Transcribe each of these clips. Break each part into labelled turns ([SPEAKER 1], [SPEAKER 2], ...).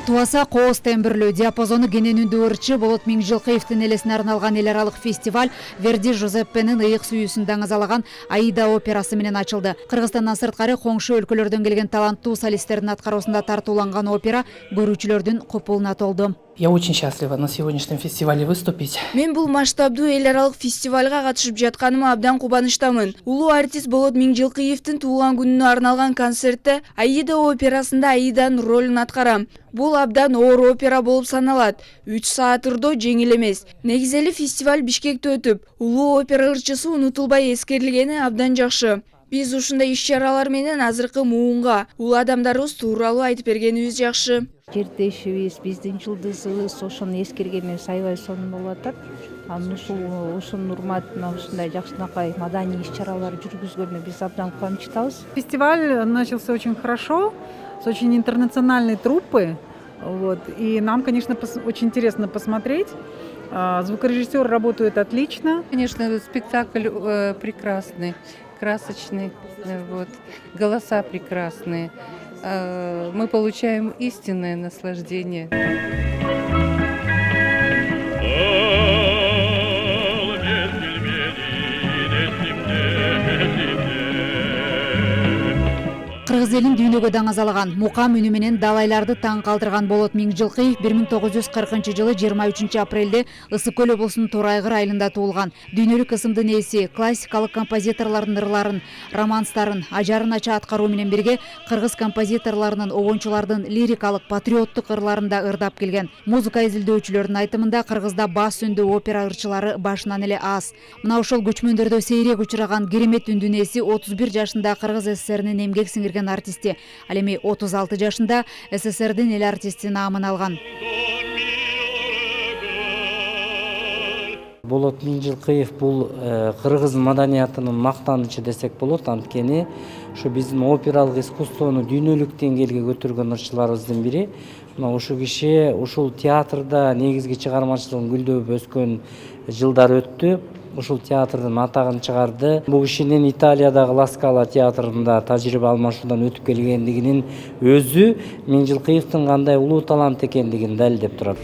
[SPEAKER 1] Туаса кооз тембирлүү, диапазону кенен үндүү ырчы Болот Миңжилкыевдин элесине арналган эл аралык фестиваль Верди Жозеппенин ыйык сүйүүсүн даңазалаган Аида операсы менен ачылды. Кыргызстандан сырткары коңшу өлкөлөрдөн келген таланттуу солисттердин аткаруусунда тартууланган опера көрүүчүлөрдүн купулуна толду.
[SPEAKER 2] Я очень счастлива на сегодняшнем фестивале выступить.
[SPEAKER 3] Мен бул масштабдуу эл аралык фестивалга катышып жатканыма абдан кубанычтамын. Улуу артист Болот Миңжилкыевдин туулган күнүнө арналган концертте Аида операсында Аиданын ролун аткарам. Бул абдан оор опера болуп саналат. 3 саат ырдоо жеңил эмес. Негизели фестиваль Бишкекте өтүп, улуу опера ырчысы унутулбай эскерилгени абдан жакшы. Биз ушундай иш-чаралар менен азыркы муунга улуу адамдарыбыз тууралуу айтып бергенибиз жакшы.
[SPEAKER 4] Жердешибиз, биздин жылдызыбыз ошону эскергенибиз аябай сонун болуп атат. Ушунун урматына ушундай жакшынакай маданий иш-чаралар жүргүзгөнү биз абдан кубанычтабыз.
[SPEAKER 5] Фестиваль начался очень хорошо, с очень интернациональной труппы. И нам, конечно, очень интересно посмотреть. Звукорежиссер работает отлично.
[SPEAKER 6] Конечно, спектакль прекрасный, красочный, голоса прекрасные. Мы получаем истинное наслаждение.
[SPEAKER 1] Кыргыз элин дүйнөгө даңазалаган, мукам үнү менен далайларды таң калтырган Болот Миңжилкыев 1940 жылы 23 апрелде Ысык көл облусунун Торайгыр айылында туулган. Дүйнөлүк ысымдын ээси, классикалык композиторлордун ырларын, романстарын ажарын ача аткаруу менен бирге кыргыз композиторлорунун, огончулардын лирикалык, патриоттук ырларын да ырдап келген. Музыка изилдөөчүлөрдүн айтымында Кыргызда бас үндүү опера ырчылары башынан эле аз. Мына ошол көчмөндөрдө сейрек учураган керемет үндүн ээси 31 жашында Кыргыз СССРинин эмгек сиңирген артисти. Ал эми 36 жашында СССРдин эл артисти наамын алган.
[SPEAKER 2] Болот Миңжилкыев бул кыргыз маданиятынын мактанычы десек болот, анткени ушу биздин опералык искусствону дүйнөлүк деңгээлге көтөргөн ырчыларыбыздын бири. Мына ушул киши ушул театрда негизги чыгармачылыгын гүлдөп өскөн жылдар өттү. Ушул театрдын атагын чыгарды. Бул кишинин Италиядагы Ла Скала театрында тажрыйба алмашуудан өтүп келгендигинин өзү Миңжилкыевдин кандай улуу талант экендигин далилдеп турат.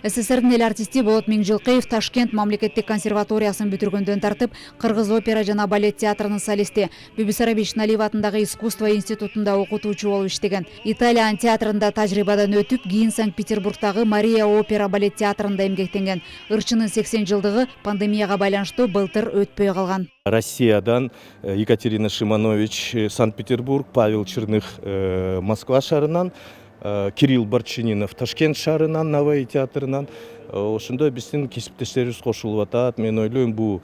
[SPEAKER 1] СССРдин эл артисти Болот Миңжилкыев Ташкент мамлекеттик консерваториясын бүтүргөндөн тартып, Кыргыз опера жана балет театрынын солисти, Бибисара Бишналиева атындагы искусство институтунда окутуучу болуп иштеген. Италиянын театрында тажрыйбадан өтүп, кийин Санкт-Петербургдагы Мария опера балет театрында эмгектенген. Ырчынын 80 жылдыгы пандемияга байланыштуу былтыр өтпөй калган.
[SPEAKER 7] Россиядан Екатерина Шиманович Санкт-Петербург, Павел Черных Москва шаарынан, Кирилл Борчининов Ташкент шаарынан, Навай театрынан ошондой биздин кесиптештерибиз кошулуп атат. Мен ойлойм, бул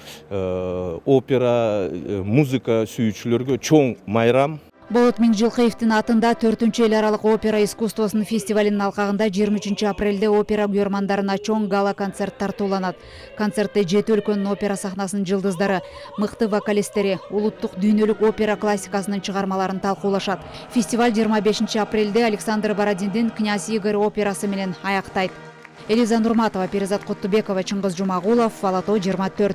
[SPEAKER 7] опера, музыка сүйүүчүлөргө чоң майрам.
[SPEAKER 1] Болот Миңжилкыевдин атында 4-чү эл аралык опера искусствосунун фестивалинин алкагында 23 апрелде опера күйөрмандарына чоң гала концерт тартууланат. Концертте 7 өлкөнүн опера сахнасынын жылдыздары, мыкты вокалисттери улуттук дүйнөлүк опера классикасынын чыгармаларын талкуулашат. Фестиваль 25 апрелде Александр Бородиндин Князь Игорь операсы менен аяктайт. Элиза Нурматова, Перизат Куттубекова, Чыңгыз Жумагулов, Ала Тоо 24.